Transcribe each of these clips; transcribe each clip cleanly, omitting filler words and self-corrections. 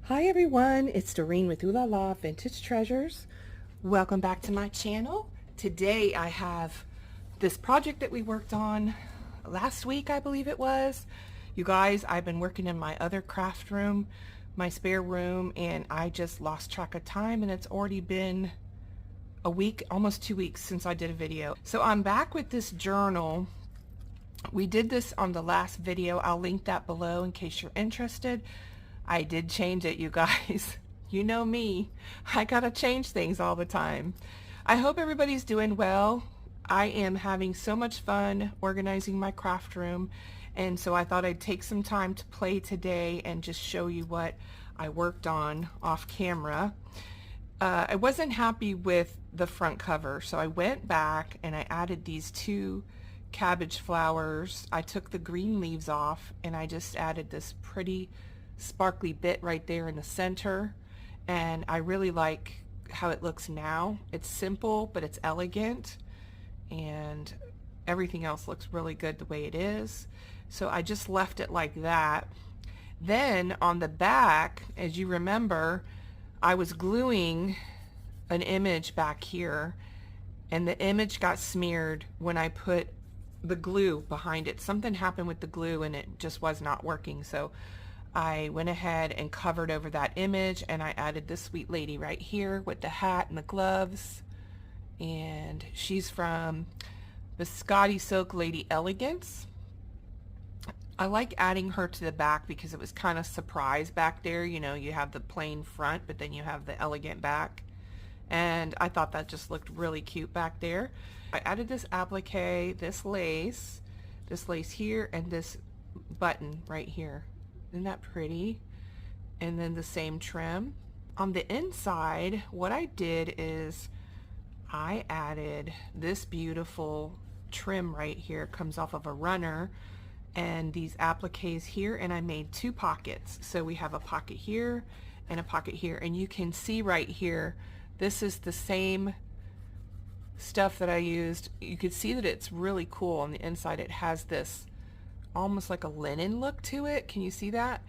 Hi everyone, it's Doreen with Oohlala Vintage Treasures. Welcome back to my channel. Today I have this project that we worked on last week, I believe it was. You guys, I've been working in my other craft room, my spare room, and I just lost track of time, and it's already been a week, almost 2 weeks since I did a video. So I'm back with this journal. We did this on the last video. I'll link that below in case you're interested. I did change it, you guys. You know me. I gotta change things all the time. I hope everybody's doing well. I am having so much fun organizing my craft room, and so I thought I'd take some time to play today and just show you what I worked on off camera. I wasn't happy with the front cover, so I went back and I added these two cabbage flowers. I took the green leaves off and I just added this pretty sparkly bit right there in the center, and I really like how it looks now. It's simple, but it's elegant, and everything else looks really good the way it is. So I just left it like that. Then on the back, as you remember, I was gluing an image back here, and the image got smeared when I put the glue behind it. Something happened with the glue and it just was not working, so I went ahead and covered over that image, and I added this sweet lady right here with the hat and the gloves, and she's from Biscotti Silk Lady Elegance. I like adding her to the back because it was kind of surprise back there. You know, you have the plain front, but then you have the elegant back, and I thought that just looked really cute back there. I added this applique, this lace here, and this button right here. Isn't that pretty? And then the same trim. On the inside, what I did is I added this beautiful trim right here. It comes off of a runner, and these appliques here, and I made two pockets. So we have a pocket here and a pocket here, and you can see right here, this is the same stuff that I used. You can see that it's really cool. On the inside it has this almost like a linen look to it. Can you see that?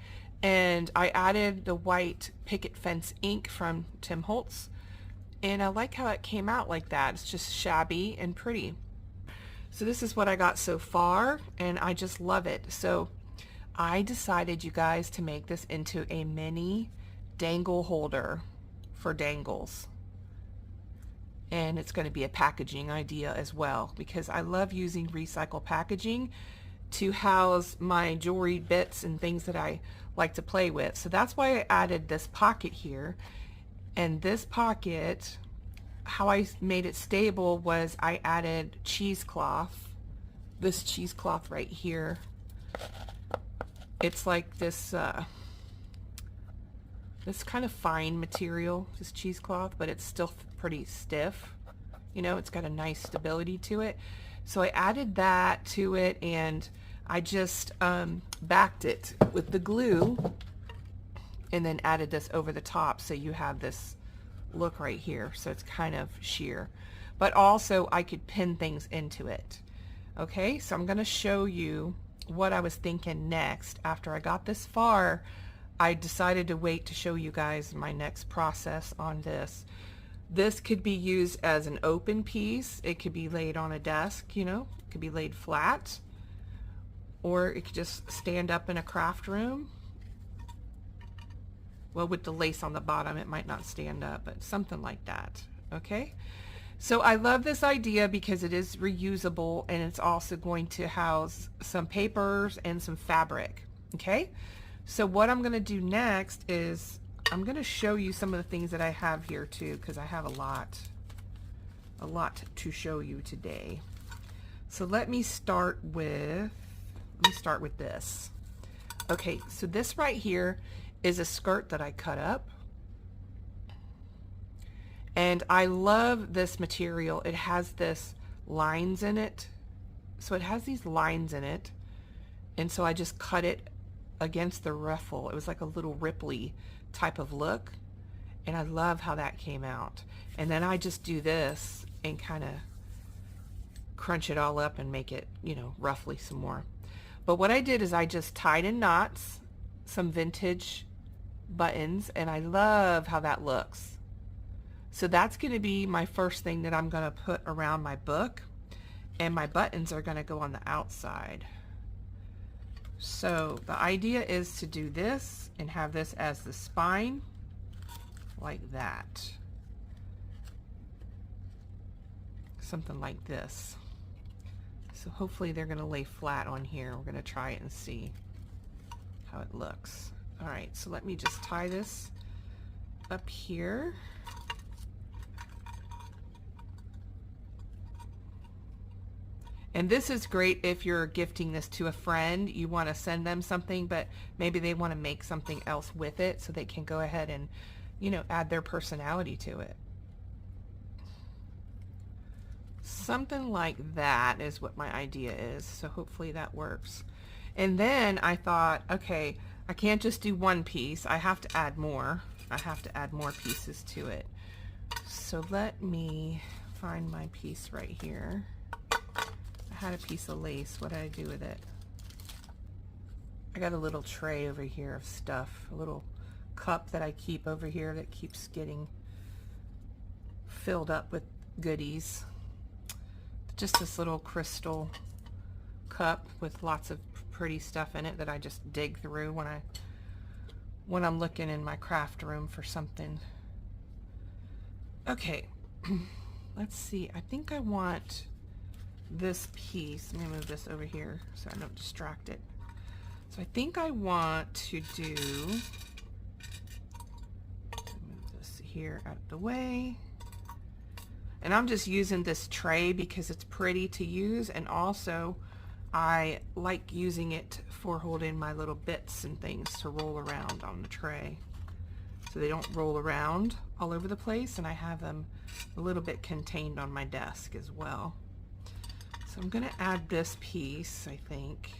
And I added the white picket fence ink from Tim Holtz, and I like how it came out like that. It's just shabby and pretty. So this is what I got so far, and I just love it. So I decided, you guys, to make this into a mini dangle holder for dangles, and it's going to be a packaging idea as well, because I love using recycled packaging to house my jewelry bits and things that I like to play with. So that's why I added this pocket here. And this pocket, how I made it stable was I added cheesecloth, this cheesecloth right here. It's like this this kind of fine material, this cheesecloth, but it's still pretty stiff. You know, it's got a nice stability to it. So I added that to it, and I just backed it with the glue and then added this over the top, so you have this look right here. So it's kind of sheer, but also I could pin things into it. Okay, so I'm going to show you what I was thinking next. After I got this far, I decided to wait to show you guys my next process on this. This could be used as an open piece. It could be laid on a desk, you know, it could be laid flat, or it could just stand up in a craft room. Well, with the lace on the bottom, it might not stand up, but something like that. Okay, so I love this idea because it is reusable, and it's also going to house some papers and some fabric. Okay, so what I'm going to do next is I'm going to show you some of the things that I have here too, because I have a lot to show you today. So let me start with this. Okay, so this right here is a skirt that I cut up, and I love this material. It has this lines in it, so it has these lines in it, and so I just cut it against the ruffle. It was like a little ripply type of look, and I love how that came out. And then I just do this and kind of crunch it all up and make it, you know, roughly some more. But what I did is I just tied in knots some vintage buttons, and I love how that looks. So that's going to be my first thing that I'm going to put around my book, and my buttons are going to go on the outside. So the idea is to do this and have this as the spine, like that. Something like this. So hopefully they're going to lay flat on here. We're going to try it and see how it looks. All right, so let me just tie this up here. And this is great if you're gifting this to a friend. You want to send them something, but maybe they want to make something else with it, so they can go ahead and, you know, add their personality to it. Something like that is what my idea is. So hopefully that works. And then I thought, okay, I can't just do one piece. I have to add more. I have to add more pieces to it. So let me find my piece right here. I had a piece of lace. What did I do with it? I got a little tray over here of stuff, a little cup that I keep over here that keeps getting filled up with goodies. Just this little crystal cup with lots of pretty stuff in it that I just dig through when I'm looking in my craft room for something. Okay, let's see. I think I want this piece. Let me move this over here so I don't distract it. So I think I want to do, move this here out of the way. And I'm just using this tray because it's pretty to use, and also I like using it for holding my little bits and things to roll around on the tray, so they don't roll around all over the place, and I have them a little bit contained on my desk as well. So I'm going to add this piece, I think,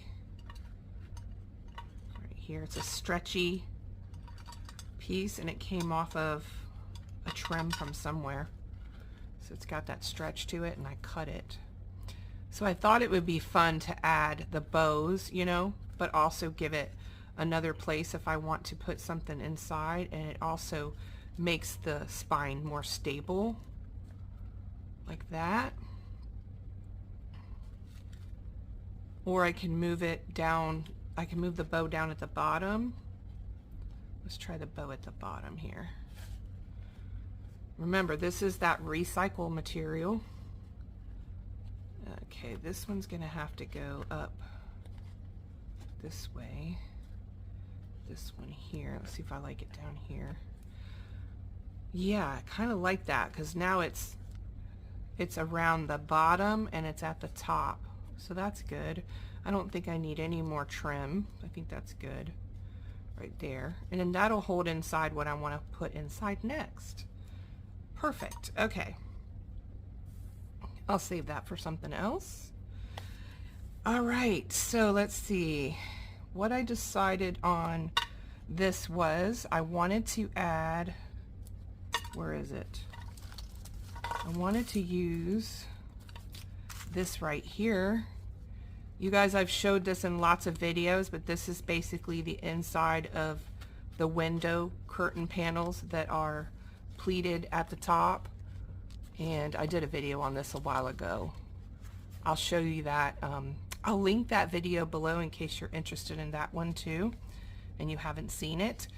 right here. It's a stretchy piece, and it came off of a trim from somewhere. So it's got that stretch to it, and I cut it. So I thought it would be fun to add the bows, you know, but also give it another place if I want to put something inside, and it also makes the spine more stable, like that. Or I can move it down, I can move the bow down at the bottom. Let's try the bow at the bottom here. Remember, this is that recycle material. Okay, this one's gonna have to go up this way. This one here, let's see if I like it down here. Yeah, I kind of like that because now it's around the bottom and it's at the top. So that's good. I don't think I need any more trim. I think that's good right there. And then that'll hold inside what I want to put inside next. Perfect. Okay. I'll save that for something else. All right, so let's see. What I decided on this was I wanted to add, where is it? I wanted to use this right here. You guys, I've showed this in lots of videos, but this is basically the inside of the window curtain panels that are pleated at the top, and I did a video on this a while ago. I'll show you that. I'll link that video below in case you're interested in that one too and you haven't seen it.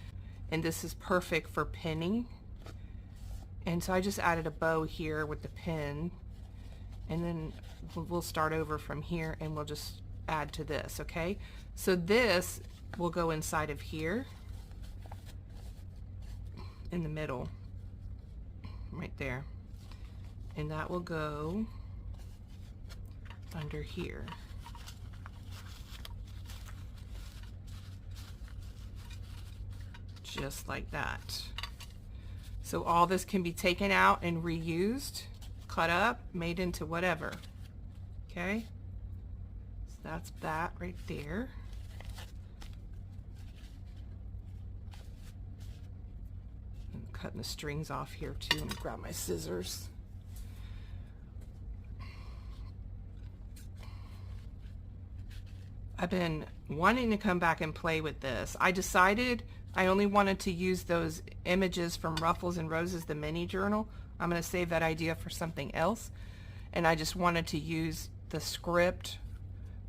And this is perfect for pinning. And so I just added a bow here with the pin, and then we'll start over from here and we'll just add to this. Okay, so this will go inside of here in the middle right there, and that will go under here. Just like that. So all this can be taken out and reused, cut up, made into whatever. Okay, so that's that right there. I'm cutting the strings off here too. Let me grab my scissors. I've been wanting to come back and play with this. I decided I only wanted to use those images from Ruffles and Roses, the mini journal. I'm going to save that idea for something else. And I just wanted to use the script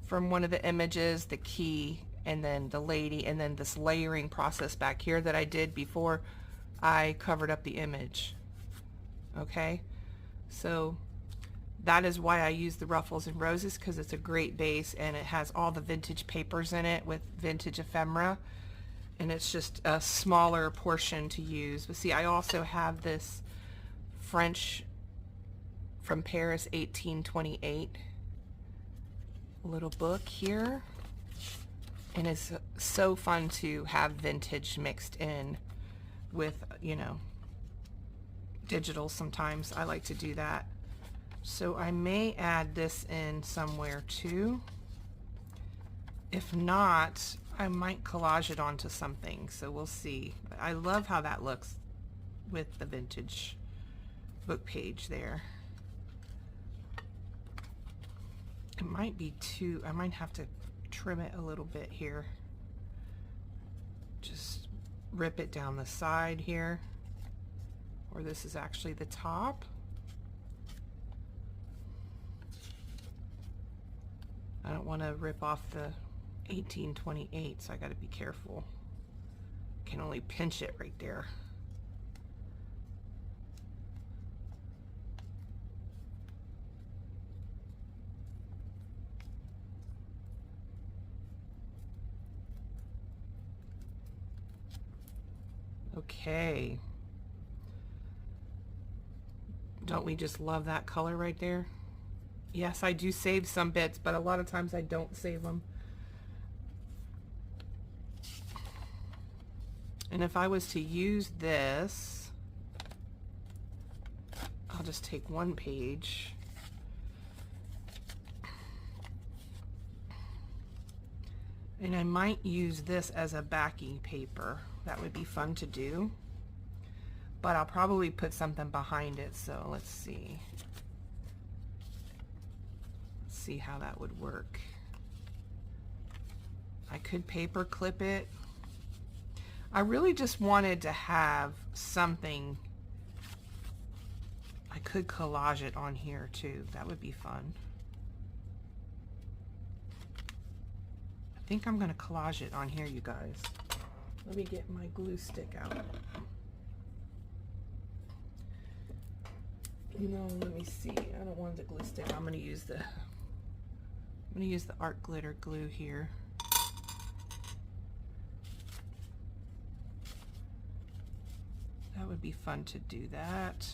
from one of the images, the key, and then the lady, and then this layering process back here that I did before I covered up the image. Okay, so that is why I use the Ruffles and Roses, because it's a great base and it has all the vintage papers in it with vintage ephemera, and it's just a smaller portion to use. But see, I also have this French from Paris 1828 little book here, and it's so fun to have vintage mixed in with, you know, digital. Sometimes I like to do that. So I may add this in somewhere too. If not, I might collage it onto something, so we'll see. I love how that looks with the vintage book page there. It might be too, I might have to trim it a little bit here. Just rip it down the side here, or this is actually the top. I don't want to rip off the 1828, so I got to be careful. Can only pinch it right there. Okay. Don't we just love that color right there? Yes, I do save some bits, but a lot of times I don't save them. And if I was to use this, I'll just take one page. And I might use this as a backing paper. That would be fun to do. But I'll probably put something behind it, so let's see. See how that would work. I could paper clip it. I really just wanted to have something. I could collage it on here too. That would be fun. I think I'm going to collage it on here, you guys. Let me get my glue stick out. You know, let me see. I don't want the glue stick. I'm going to use the art glitter glue here. That would be fun to do that.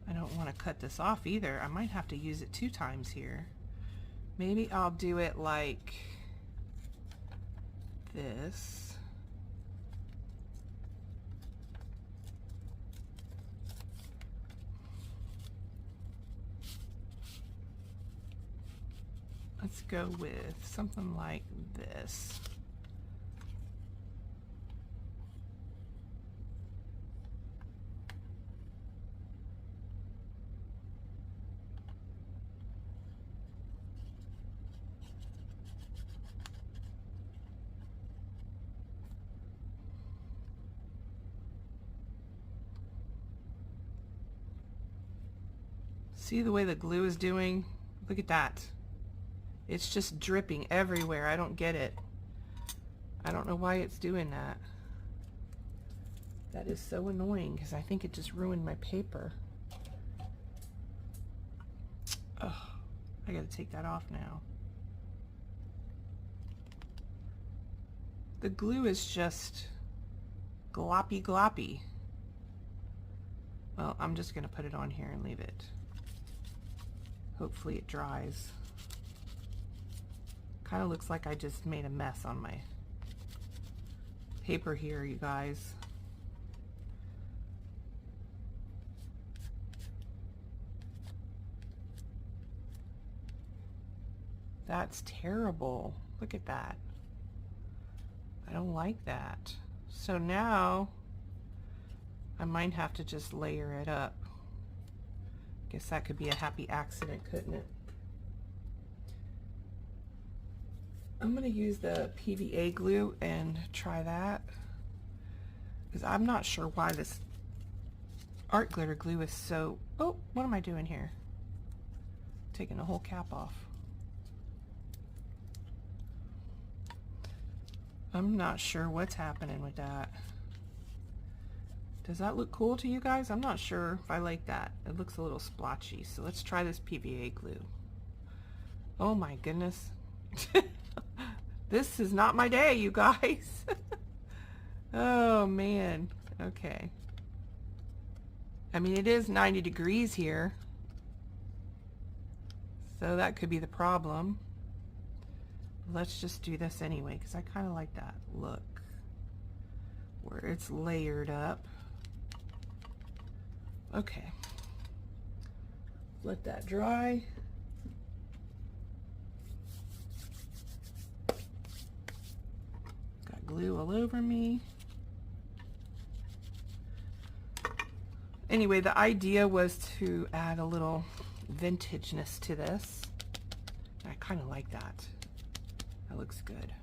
I don't want to cut this off either. I might have to use it 2 times here. Maybe I'll do it like this. Let's go with something like this. See the way the glue is doing? Look at that. It's just dripping everywhere. I don't get it. I don't know why it's doing that. That is so annoying because I think it just ruined my paper. Oh, I gotta take that off now. The glue is just gloppy gloppy. Well, I'm just gonna put it on here and leave it. Hopefully it dries. Kind of looks like I just made a mess on my paper here, you guys. That's terrible. Look at that. I don't like that. So now I might have to just layer it up. Guess that could be a happy accident, couldn't it? I'm going to use the PVA glue and try that, because I'm not sure why this art glitter glue is so... Oh, what am I doing here? Taking the whole cap off. I'm not sure what's happening with that. Does that look cool to you guys? I'm not sure if I like that. It looks a little splotchy. So let's try this PVA glue. Oh my goodness. This is not my day, you guys. Oh man. Okay. I mean, it is 90 degrees here, so that could be the problem. Let's just do this anyway, because I kind of like that look where it's layered up. Okay. Let that dry. Got glue all over me. Anyway, the idea was to add a little vintageness to this. I kind of like that. That looks good.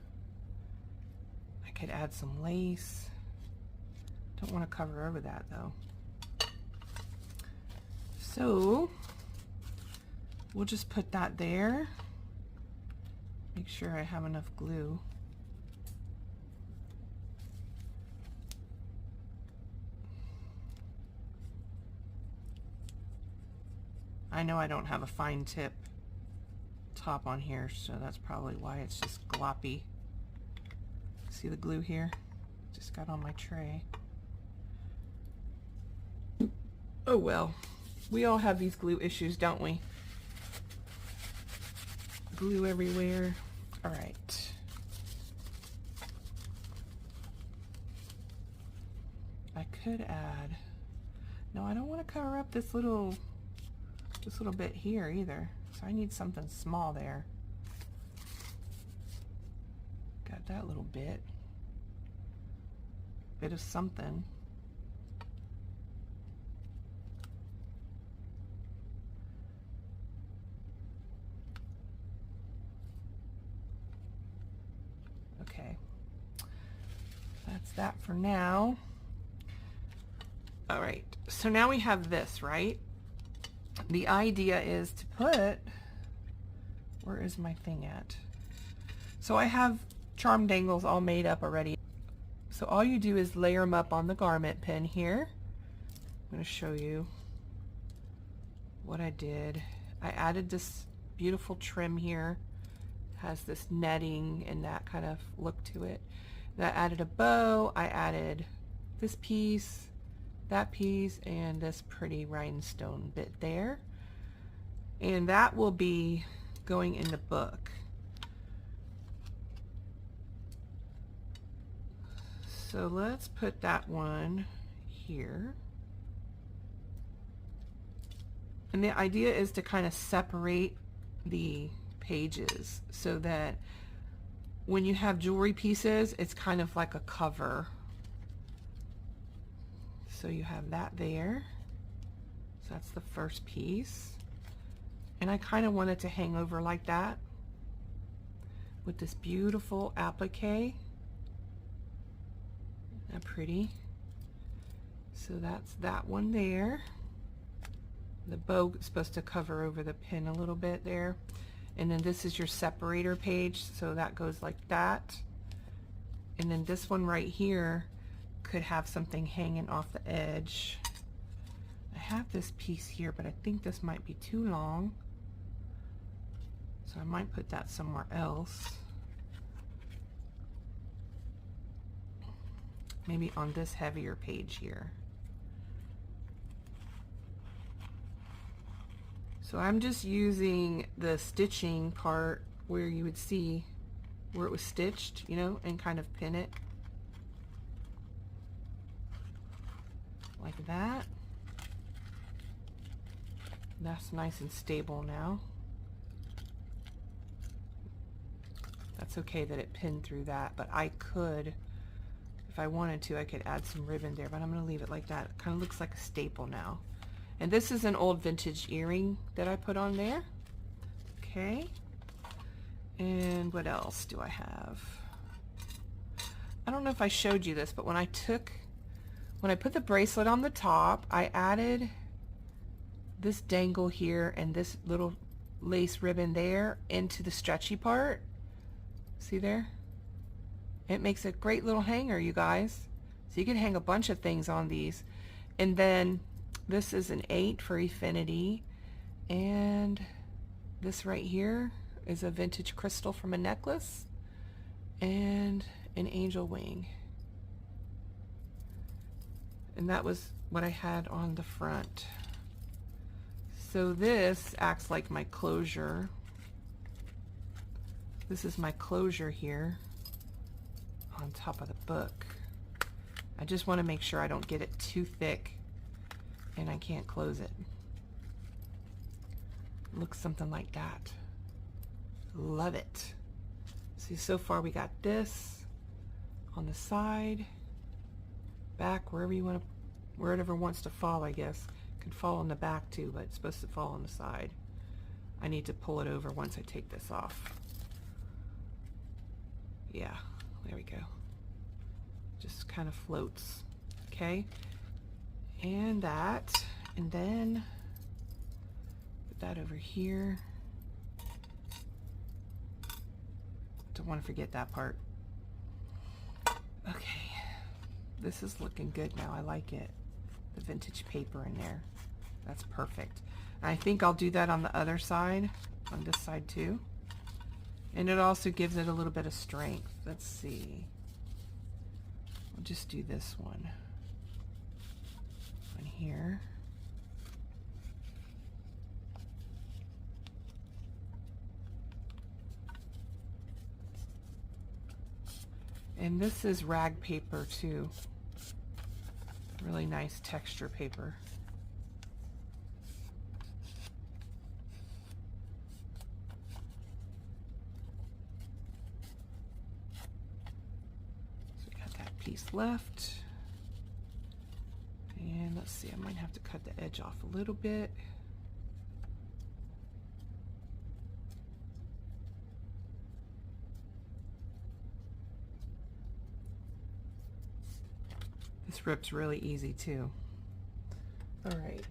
I could add some lace. Don't want to cover over that though. So we'll just put that there. Make sure I have enough glue. I know I don't have a fine tip top on here, so that's probably why it's just gloppy. See the glue here? Just got on my tray. Oh well, we all have these glue issues, don't we? Glue everywhere. All right. I could add, no, I don't want to cover up this little bit here either. So I need something small there. Got that little bit of something. Okay, that's that for now. All right, so now we have this, right? The idea is to put, where is my thing at? So I have charm dangles all made up already. So all you do is layer them up on the garment pin here. I'm going to show you what I did. I added this beautiful trim here. It has this netting and that kind of look to it. Then I added a bow. I added this piece, that piece, and this pretty rhinestone bit there, and that will be going in the book. So let's put that one here, and the idea is to kind of separate the pages so that when you have jewelry pieces, it's kind of like a cover. So you have that there. So that's the first piece. And I kind of want it to hang over like that with this beautiful applique. Isn't that pretty? So that's that one there. The bow is supposed to cover over the pin a little bit there. And then this is your separator page, so that goes like that. And then this one right here could have something hanging off the edge. I have this piece here, but I think this might be too long, so I might put that somewhere else. Maybe on this heavier page here. So I'm just using the stitching part where you would see where it was stitched, you know, and kind of pin it like that. That's nice and stable now. That's okay that it pinned through that, but I could, if I wanted to, I could add some ribbon there, but I'm going to leave it like that. It kind of looks like a staple now. And this is an old vintage earring that I put on there. Okay. And what else do I have? I don't know if I showed you this, but when I put the bracelet on the top, I added this dangle here and this little lace ribbon there into the stretchy part. See there? It makes a great little hanger, you guys. So you can hang a bunch of things on these. And then this is an 8 for Affinity. And this right here is a vintage crystal from a necklace. And an angel wing. And that was what I had on the front. So this acts like my closure. This is my closure here on top of the book. I just want to make sure I don't get it too thick and I can't close it. Looks something like that. Love it. See, so far we got this on the side, back, wherever you want to, wherever wants to fall, I guess. Could fall on the back too, but it's supposed to fall on the side. I need to pull it over once I take this off. Yeah, there we go. Just kind of floats. Okay, and that, and then put that over here. Don't want to forget that part. Okay, this is looking good now. I like it. The vintage paper in there. That's perfect. And I think I'll do that on the other side, on this side too. And it also gives it a little bit of strength. Let's see. We'll just do this one here. And this is rag paper too. Really nice texture paper. So we got that piece left. And let's see, I might have to cut the edge off a little bit. This rips really easy too. All right,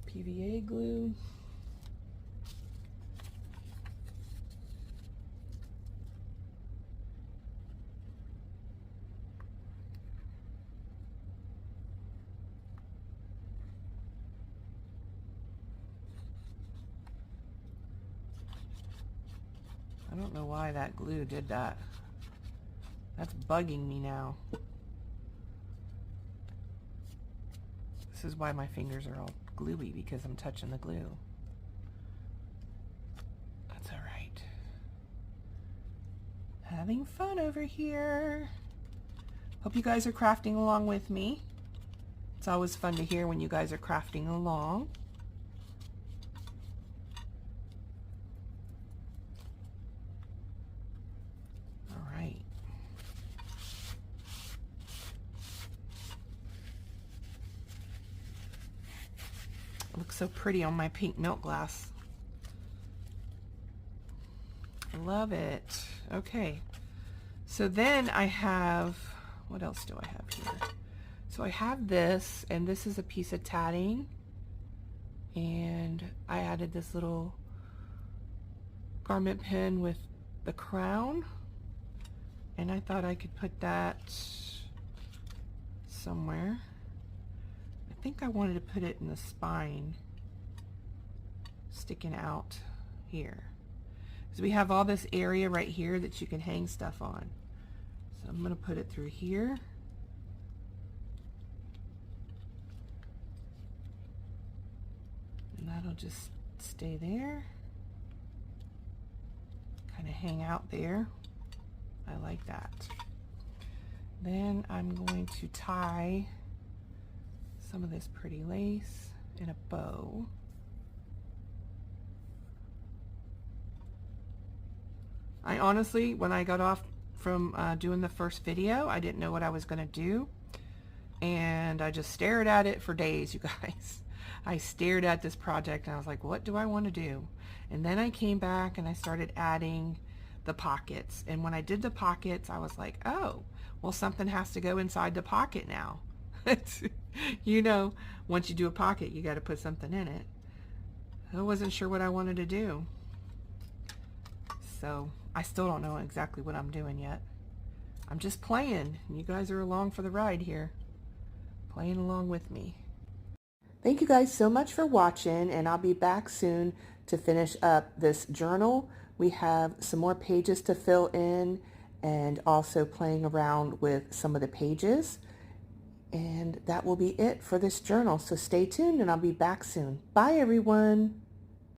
PVA glue. I don't know why that glue did that. That's bugging me now. This is why my fingers are all gluey, because I'm touching the glue. That's all right. Having fun over here. Hope you guys are crafting along with me. It's always fun to hear when you guys are crafting along. It looks so pretty on my pink milk glass. I love it. Okay, so then I have, what else do I have here? So I have this, and this is a piece of tatting, and I added this little garment pin with the crown, and I thought I could put that somewhere. I think I wanted to put it in the spine, sticking out here. So we have all this area right here that you can hang stuff on. So I'm going to put it through here. And that'll just stay there. Kind of hang out there. I like that. Then I'm going to tie some of this pretty lace in a bow. I honestly, when I got off from doing the first video, I didn't know what I was going to do, and I just stared at it for days, you guys. I stared at this project and I was like, what do I want to do? And then I came back and I started adding the pockets. And when I did the pockets, I was like, oh, well, something has to go inside the pocket now. You know, once you do a pocket, you got to put something in it. I wasn't sure what I wanted to do. So I still don't know exactly what I'm doing yet. I'm just playing. You guys are along for the ride here. Playing along with me. Thank you guys so much for watching, and I'll be back soon to finish up this journal. We have some more pages to fill in and also playing around with some of the pages. And that will be it for this journal. So stay tuned and I'll be back soon. Bye everyone.